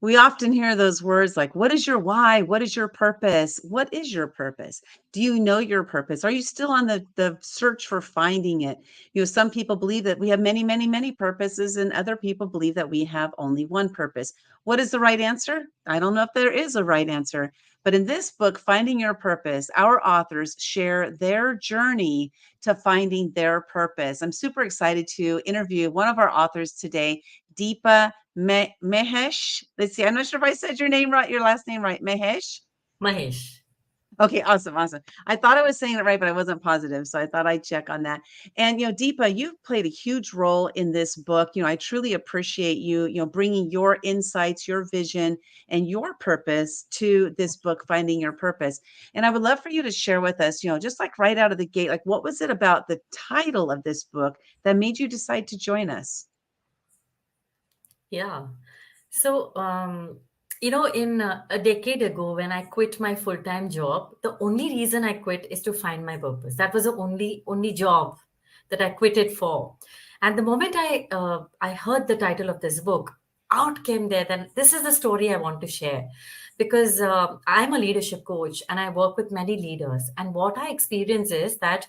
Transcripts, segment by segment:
We often hear those words like, what is your why? What is your purpose? What is your purpose? Do you know your purpose? Are you still on the search for finding it? Some people believe that we have many, many, many purposes, and other people believe that we have only one purpose. What is the right answer? I don't know if there is a right answer. But in this book, Finding Your Purpose, our authors share their journey to finding their purpose. I'm super excited to interview one of our authors today, Deepa Mahesh. Let's see. I'm not sure if I said your name right, your last name right. Mahesh. Mahesh. Okay, awesome, awesome. I thought I was saying it right, but I wasn't positive, so I thought I'd check on that. And Deepa, you've played a huge role in this book. I truly appreciate you, bringing your insights, your vision, and your purpose to this book, Finding Your Purpose. And I would love for you to share with us, just like right out of the gate, like what was it about the title of this book that made you decide to join us? Yeah. So, in a decade ago, when I quit my full-time job, the only reason I quit is to find my purpose. That was the only job that I quit it for. And the moment I heard the title of this book, out came there. Then this is the story I want to share, because I'm a leadership coach and I work with many leaders. And what I experience is that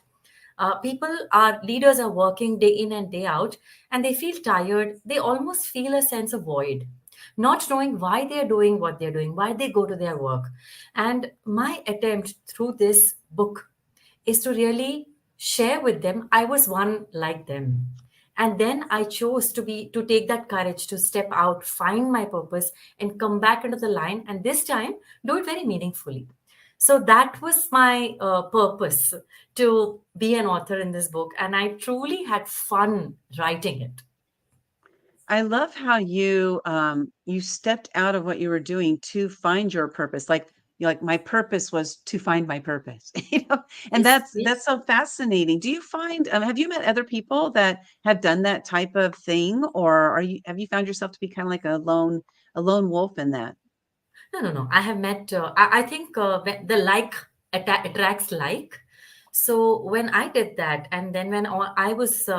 leaders are working day in and day out, and they feel tired. They almost feel a sense of void, not knowing why they're doing what they're doing, why they go to their work. And my attempt through this book is to really share with them I was one like them. And then I chose to take that courage to step out, find my purpose, and come back into the line, and this time do it very meaningfully. So that was my purpose, to be an author in this book, and I truly had fun writing it. I love how you stepped out of what you were doing to find your purpose. Like like my purpose was to find my purpose, and Yes, that's yes. so fascinating. Do you find have you met other people that have done that type of thing, or have you found yourself to be kind of like a lone wolf in that? No, no, no. I have met, I think when the like attracts like. So when I did that, and then when I was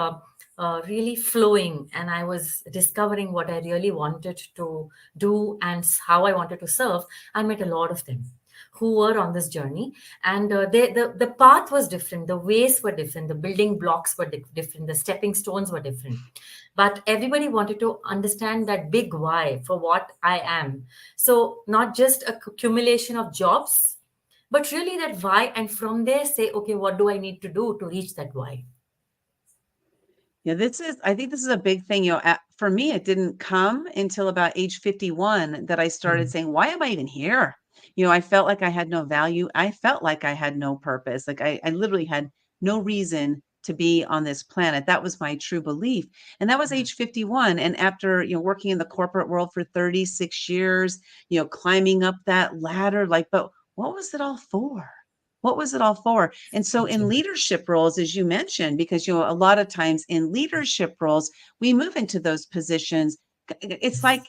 really flowing and I was discovering what I really wanted to do and how I wanted to serve, I met a lot of them who were on this journey. And the path was different, the ways were different, the building blocks were different, the stepping stones were different. But everybody wanted to understand that big why for what I am. So not just a accumulation of jobs, but really that why. And from there, say, okay, what do I need to do to reach that why? Yeah, I think this is a big thing. For me, it didn't come until about age 51 that I started Mm. saying, why am I even here? I felt like I had no value. I felt like I had no purpose. Like I literally had no reason to be on this planet. That was my true belief. And that was age 51. And after, working in the corporate world for 36 years, climbing up that ladder, like, but what was it all for? What was it all for? And so in True. leadership roles, as you mentioned, because a lot of times in leadership roles, we move into those positions. It's Yes. like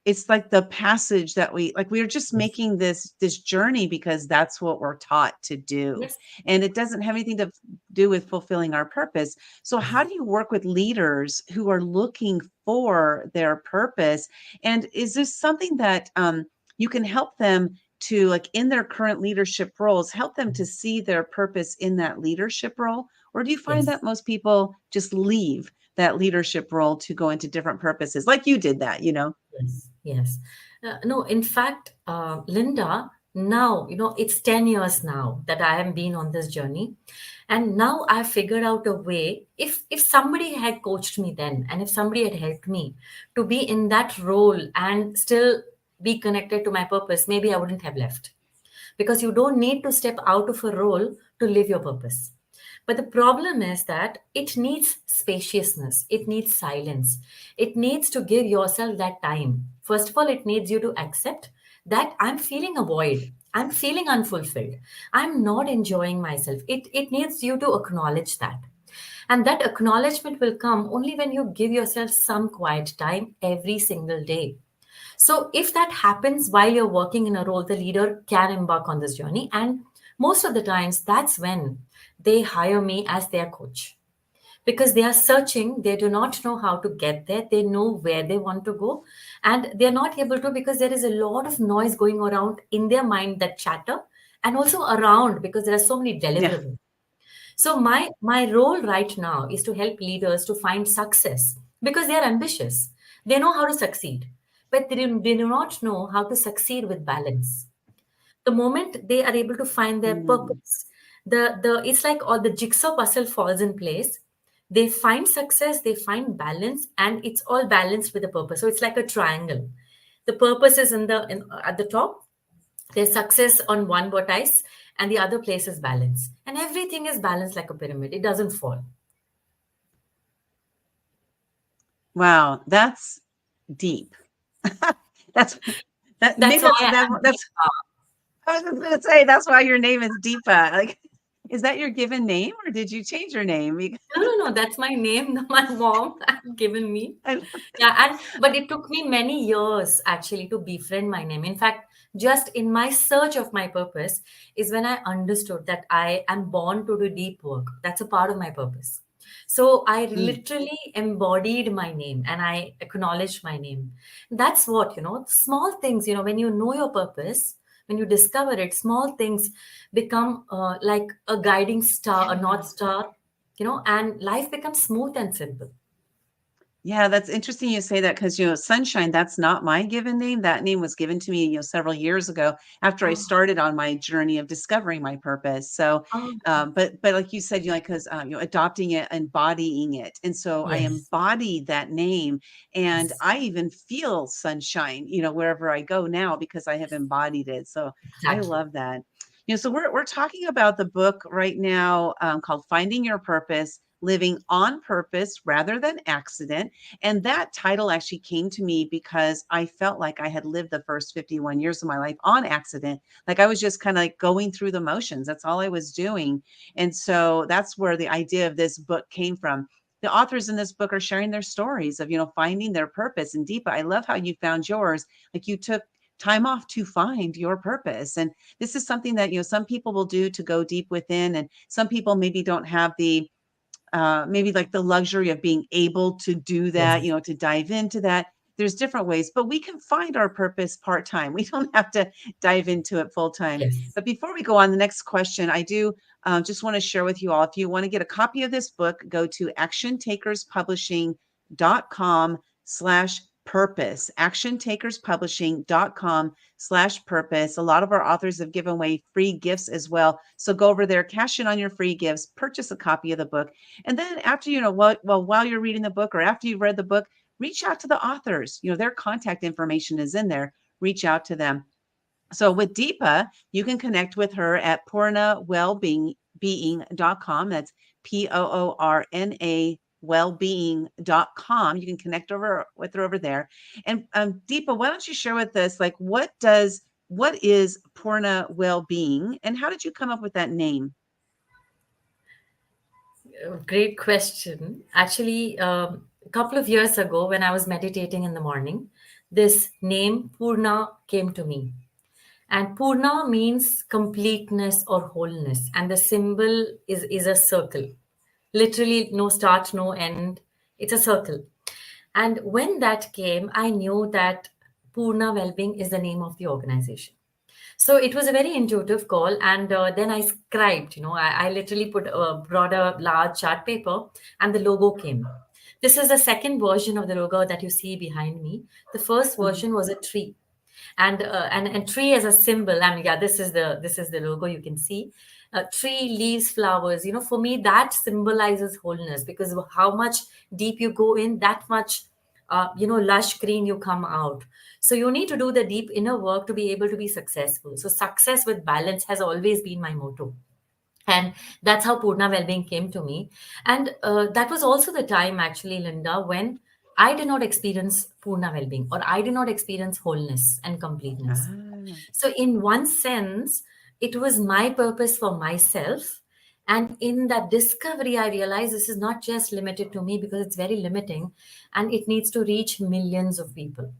it's like the passage that we're just Yes. making this journey because that's what we're taught to do. Yes. And it doesn't have anything to do with fulfilling our purpose. So how do you work with leaders who are looking for their purpose? And is this something that you can help them to, like, in their current leadership roles, help them to see their purpose in that leadership role? Or do you find Yes. that most people just leave that leadership role to go into different purposes, like you did that? Yes, yes. No, in fact, Linda, now, it's 10 years now that I have been on this journey. And now I've figured out a way. If somebody had coached me then, and if somebody had helped me to be in that role and still be connected to my purpose, maybe I wouldn't have left, because you don't need to step out of a role to live your purpose. But the problem is that it needs spaciousness, it needs silence, it needs to give yourself that time. First of all, it needs you to accept that I'm feeling a void. I'm feeling unfulfilled. I'm not enjoying myself. It needs you to acknowledge that. And that acknowledgement will come only when you give yourself some quiet time every single day. So, if that happens while you're working in a role, the leader can embark on this journey. And most of the times, that's when they hire me as their coach. because they are searching. They do not know how to get there. They know where they want to go, and they're not able to because there is a lot of noise going around in their mind, that chatter, and also around because there are so many Yeah. deliverables. So my role right now is to help leaders to find success because they are ambitious. They know how to succeed, but they do not know how to succeed with balance. The moment they are able to find their Mm. purpose, the it's like all the jigsaw puzzle falls in place. They find success, they find balance, and it's all balanced with a purpose. So it's like a triangle. The purpose is at the top, there's success on one vertex, and the other place is balance. And everything is balanced like a pyramid. It doesn't fall. Wow, that's deep. That's that maybe That's why I'm that's Deepa. I was just gonna say that's why your name is Deepa. Like, is that your given name or did you change your name? No, no, no. That's my name. My mom had given me. I, Yeah, and but it took me many years actually to befriend my name. In fact, just in my search of my purpose is when I understood that I am born to do deep work. That's a part of my purpose. So I mm. literally embodied my name and I acknowledged my name. That's what, small things, when you know your purpose, when you discover it, small things become like a guiding star, a north Yeah. star, and life becomes smooth and simple. Yeah, that's interesting you say that because, Sunshine, that's not my given name. That name was given to me, several years ago after I Oh, started on my journey of discovering my purpose. So, oh, but like you said, like, because, adopting it, embodying it. And so I yes. embody that name and Yes, I even feel sunshine, wherever I go now because I have embodied it. So I exactly. love that. So we're talking about the book right now called Finding Your Purpose, Living on Purpose Rather Than Accident. And that title actually came to me because I felt like I had lived the first 51 years of my life on accident. Like I was just kind of like going through the motions. That's all I was doing. And so that's where the idea of this book came from. The authors in this book are sharing their stories of, finding their purpose. And Deepa, I love how you found yours. Like you took time off to find your purpose. And this is something that, some people will do to go deep within. And some people maybe don't have the maybe like the luxury of being able to do that, Yes, to dive into that. There's different ways, but we can find our purpose part time. We don't have to dive into it full time. yes. But before we go on, the next question, I do just want to share with you all. If you want to get a copy of this book, go to actiontakerspublishing.com/purpose. Actiontakerspublishing.com/purpose. A lot of our authors have given away free gifts as well. So go over there, cash in on your free gifts, purchase a copy of the book. And then after, while you're reading the book or after you've read the book, reach out to the authors. Their contact information is in there. Reach out to them. So with Deepa, you can connect with her at Poorna Wellbeing.com. That's Poorna wellbeing.com. You can connect over with her over there. And Deepa, why don't you share with us like what is Poorna Wellbeing and how did you come up with that name? Great question. Actually, a couple of years ago, when I was meditating in the morning, this name Purna came to me. And Purna means completeness or wholeness. And the symbol is a circle. Literally, no start, no end. It's a circle. And when that came, I knew that Poorna Wellbeing is the name of the organization. So it was a very intuitive call. And then I scribed, I literally brought a large chart paper and the logo came. This is the second version of the logo that you see behind me. The first Mhm. version was a tree, and tree as a symbol. I mean, yeah, this is the logo you can see. Tree, leaves, flowers. For me, that symbolizes wholeness because of how much deep you go in, that much lush green you come out. So you need to do the deep inner work to be able to be successful. So success with balance has always been my motto, and that's how Purna Wellbeing came to me. And that was also the time, actually, Linda, when I did not experience Purna Wellbeing, or I did not experience wholeness and completeness. Ah, So, in one sense, it was my purpose for myself. And in that discovery, I realized this is not just limited to me because it's very limiting and it needs to reach millions of people.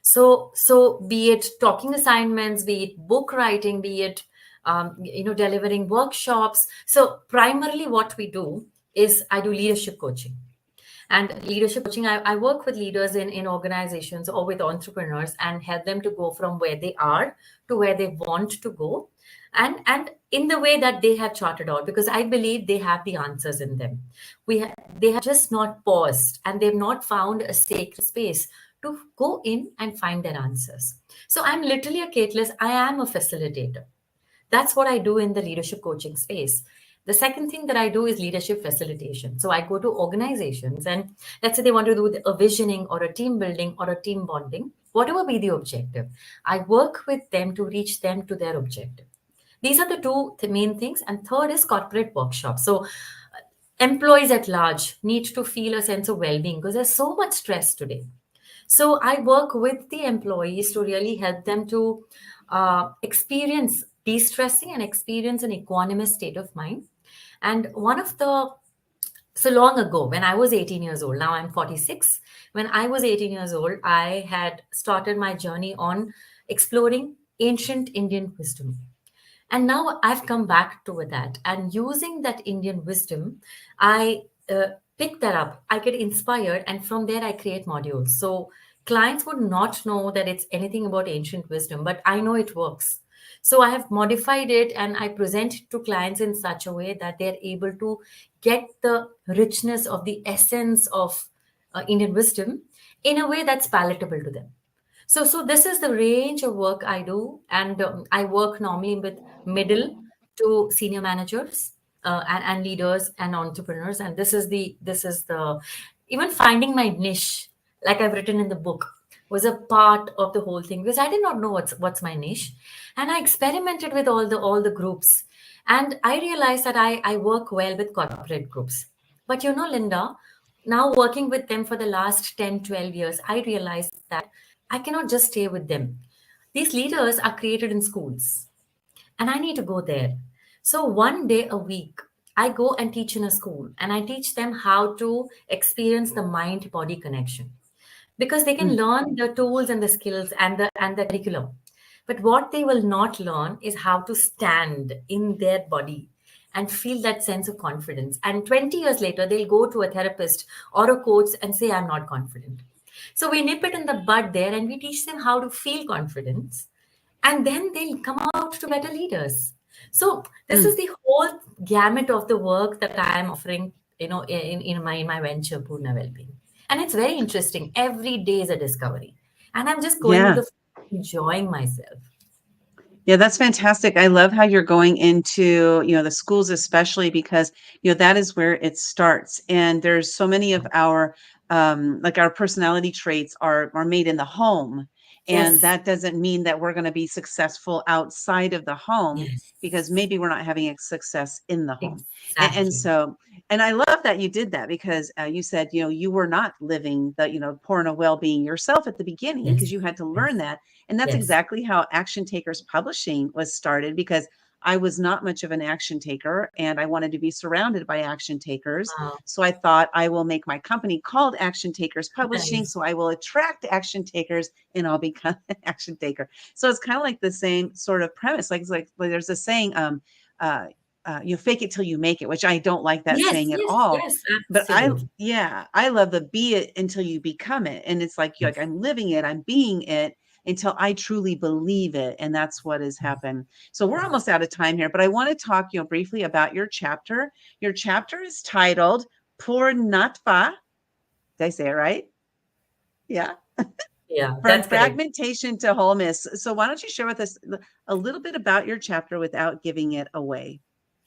So be it talking assignments, be it book writing, be it delivering workshops. So primarily, what we do is I do leadership coaching. And leadership coaching, I work with leaders in organizations or with entrepreneurs and help them to go from where they are to where they want to go, and in the way that they have charted out, because I believe they have the answers in them. They have just not paused, and they've not found a sacred space to go in and find their answers. So I'm literally a catalyst. I am a facilitator. That's what I do in the leadership coaching space. The second thing that I do is leadership facilitation. So I go to organizations, and let's say they want to do a visioning or a team building or a team bonding, whatever be the objective. I work with them to reach them to their objective. These are the two main things. And third is corporate workshops. So employees at large need to feel a sense of well-being because there's so much stress today. So I work with the employees to really help them to experience de-stressing and experience an equanimous state of mind. And one of the so long ago, when I was 18 years old, now I'm 46. When I was 18 years old, I had started my journey on exploring ancient Indian wisdom. And now I've come back to that. And using that Indian wisdom, I pick that up, I get inspired, and from there I create modules. So clients would not know that it's anything about ancient wisdom, but I know it works. So I have modified it and I present it to clients in such a way that they're able to get the richness of the essence of Indian wisdom in a way that's palatable to them. So this is the range of work I do, and I work normally with middle to senior managers, and leaders and entrepreneurs. And this is the even finding my niche, like I've written in the book, was a part of the whole thing, because I did not know what's my niche, and I experimented with all the groups, and I realized that I work well with corporate groups. But Linda, now working with them for the last 10, 12 years, I realized that I cannot just stay with them. These leaders are created in schools, and I need to go there. So one day a week, I go and teach in a school, and I teach them how to experience the mind body connection, because they can Mm, learn the tools and the skills and the curriculum. But what they will not learn is how to stand in their body and feel that sense of confidence. And 20 years later, they'll go to a therapist or a coach and say, I'm not confident. So we nip it in the bud there and we teach them how to feel confidence, and then they'll come out to better leaders. So this mm. is the whole gamut of the work that I am offering, in my venture, Poorna Wellbeing. And it's very interesting. Every day is a discovery. And I'm just going with Yeah. the flow, enjoying myself. Yeah, that's fantastic. I love how you're going into, the schools, especially because, that is where it starts. And there's so many of our, like our personality traits are made in the home. And Yes, that doesn't mean that we're going to be successful outside of the home yes, because maybe we're not having a success in the home. And exactly. so, and I love that you did that because you said, you were not living the, Porno well-being yourself at the beginning Yes, because you had to learn yes, that, and that's yes. exactly how Action Takers Publishing was started because I was not much of an action taker and I wanted to be surrounded by action takers. Wow, So I thought I will make my company called Action Takers Publishing. nice. So I will attract action takers and I'll become an action taker. So it's kind of like the same sort of premise. Like, it's like there's a saying, uh, you fake it till you make it, which I don't like that Yes, saying at yes, all. yes, But absolutely. I love the be it until you become it. And it's like Yes. I'm living it, I'm being it until I truly believe it. And that's what has happened. So we're almost out of time here, but I want to talk, briefly about your chapter. Your chapter is titled Poornatva. Did I say it right? Yeah. Yeah, From that's correct. fragmentation to wholeness. So why don't you share with us a little bit about your chapter without giving it away?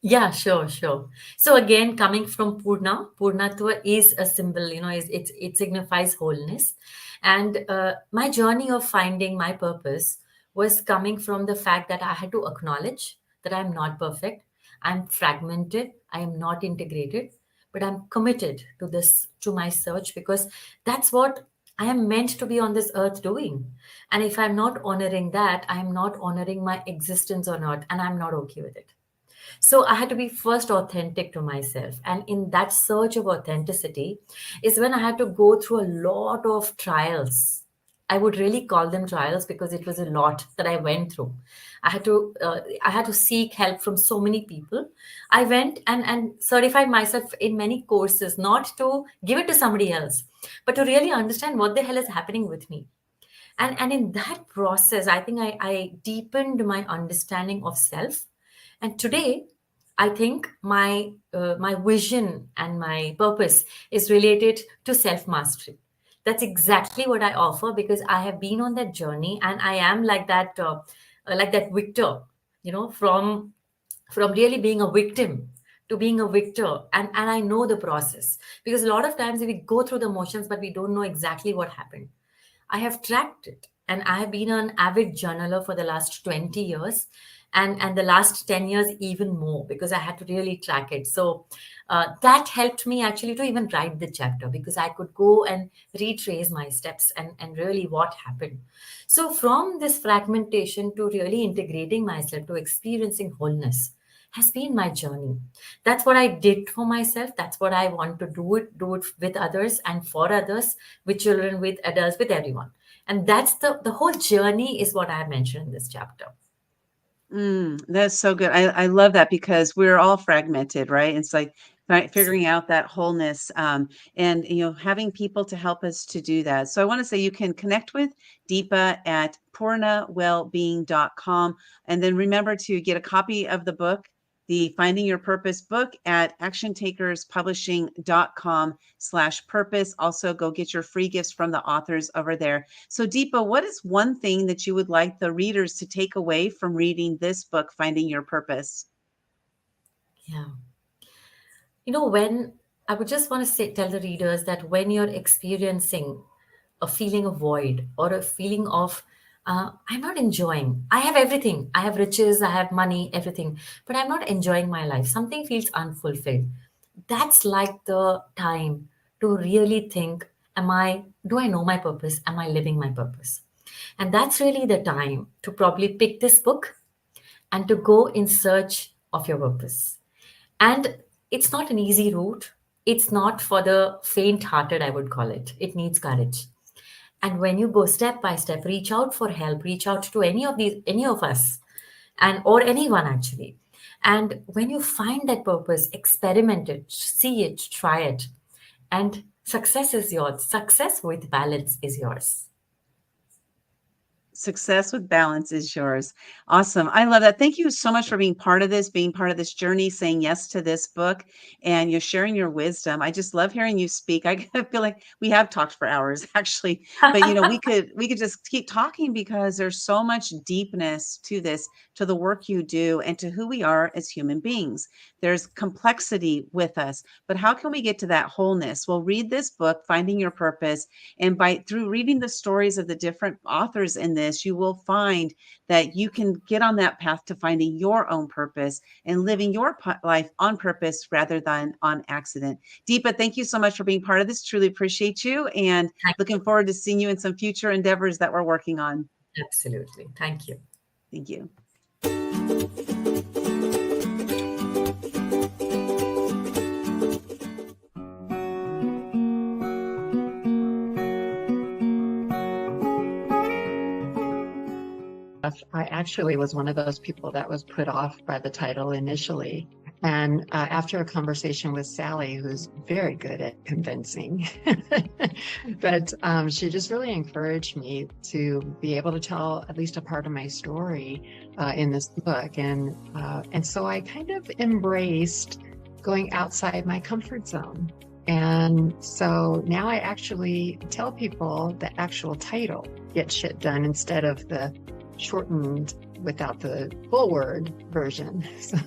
Yeah, sure, sure. So again, coming from Purna, Purnatva is a symbol, it signifies wholeness. And my journey of finding my purpose was coming from the fact that I had to acknowledge that I'm not perfect, I'm fragmented, I am not integrated, but I'm committed to this, to my search, because that's what I am meant to be on this earth doing. And if I'm not honoring that, I'm not honoring my existence or not, and I'm not okay with it. So I had to be first authentic to myself. And in that search of authenticity is when I had to go through a lot of trials. I would really call them trials because it was a lot that I went through. I had to seek help from so many people. I went and certified myself in many courses, not to give it to somebody else, but to really understand what the hell is happening with me. And in that process, I think I deepened my understanding of self. And today, I think my vision and my purpose is related to self mastery. That's exactly what I offer because I have been on that journey, and I am like that victor, from really being a victim to being a victor. And I know the process because a lot of times we go through the motions, but we don't know exactly what happened. I have tracked it, and I have been an avid journaler for the last 20 years, and the last 10 years even more because I had to really track it. So that helped me actually to even write the chapter because I could go and retrace my steps and really what happened. So from this fragmentation to really integrating myself to experiencing wholeness has been my journey. That's what I did for myself. That's what I want to do it with others and for others, with children, with adults, with everyone. And that's the whole journey is what I have mentioned in this chapter. That's so good. I love that because we're all fragmented, right? It's like figuring out that wholeness, and having people to help us to do that. So I want to say you can connect with Deepa at poornawellbeing.com, and then remember to get a copy of the book, the Finding Your Purpose book, at actiontakerspublishing.com/purpose. Also, go get your free gifts from the authors over there. So, Deepa, what is one thing that you would like the readers to take away from reading this book, Finding Your Purpose? Yeah. When I would just want to tell the readers that when you're experiencing a feeling of void or a feeling of, I'm not enjoying, I have everything, I have riches, I have money, everything, but I'm not enjoying my life, something feels unfulfilled. That's like the time to really think, do I know my purpose? Am I living my purpose? And that's really the time to probably pick this book and to go in search of your purpose. And it's not an easy route. It's not for the faint hearted, I would call it. It needs courage. And when you go step by step, reach out for help, reach out to any of us, and or anyone actually. And when you find that purpose, experiment it, see it, try it. And success is yours. Success with balance is yours. Success with balance is yours. Awesome. I love that. Thank you so much for being part of this, being part of this journey, saying yes to this book, and you're sharing your wisdom. I just love hearing you speak. I feel like we have talked for hours actually, but we could just keep talking because there's so much deepness to this, to the work you do and to who we are as human beings. There's complexity with us, but how can we get to that wholeness? Well, read this book, Finding Your Purpose, and through reading the stories of the different authors in this, you will find that you can get on that path to finding your own purpose and living your life on purpose rather than on accident. Deepa, thank you so much for being part of this. Truly appreciate you, and looking forward to seeing you in some future endeavors that we're working on. Absolutely. Thank you. Thank you. I actually was one of those people that was put off by the title initially. And after a conversation with Sally, who's very good at convincing, but she just really encouraged me to be able to tell at least a part of my story in this book. And so I kind of embraced going outside my comfort zone. And so now I actually tell people the actual title, Get Shit Done, instead of the shortened without the full word version. So